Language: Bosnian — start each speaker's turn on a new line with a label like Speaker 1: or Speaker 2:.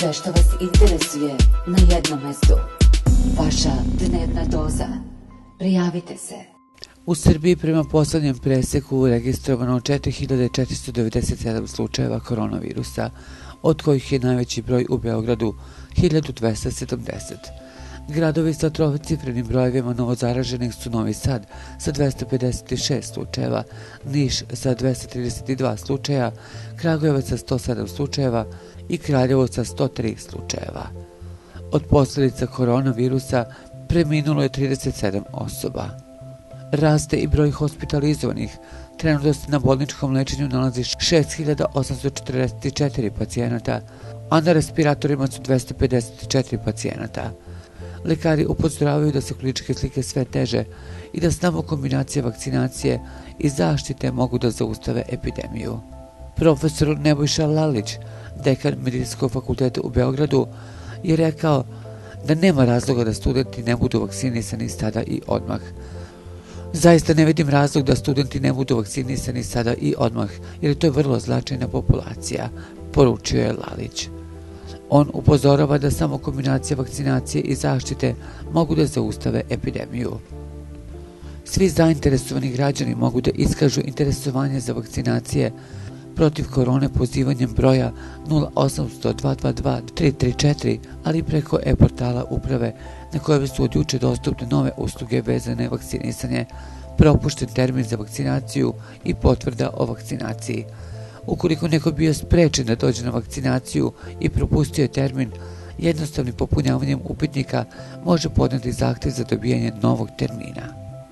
Speaker 1: Sve što vas interesuje na jednom mestu. Vaša dnevna doza. Prijavite se.
Speaker 2: U Srbiji prema poslednjem preseku registrovano 4497 slučajeva koronavirusa, od kojih je najveći broj u Beogradu 1270. Gradovi sa trocifrenim brojevima novozaraženih su Novi Sad sa 256 slučajeva, Niš sa 232 slučaja, Kragujevac sa 107 slučajeva i Kraljevo sa 103 slučajeva. Od posljedica koronavirusa preminulo je 37 osoba. Raste i broj hospitalizovanih. Trenutno se na bolničkom lečenju nalazi 6844 pacijenata, a na respiratorima su 254 pacijenata. Lekari upozoravaju da su kliničke slike sve teže i da samo kombinacija vakcinacije i zaštite mogu da zaustave epidemiju. Profesor Nebojša Lalić, dekan Medicinskog fakulteta u Beogradu, je rekao da nema razloga da studenti ne budu vakcinisani sada i odmah. Zaista ne vidim razlog da studenti ne budu vakcinisani sada i odmah, jer to je vrlo značajna populacija, poručio je Lalić. On upozorava da samo kombinacija vakcinacije i zaštite mogu da zaustave epidemiju. Svi zainteresovani građani mogu da iskažu interesovanje za vakcinacije protiv korone pozivanjem broja 0800 222 334, ali preko e-portala uprave na kojem su od juče dostupne nove usluge vezane vakcinisanje, propušten termin za vakcinaciju i potvrda o vakcinaciji. Ukoliko neko bio sprečen da dođe na vakcinaciju i propustio je termin, jednostavnim popunjavanjem upitnika može podneti zahtev za dobijanje novog termina.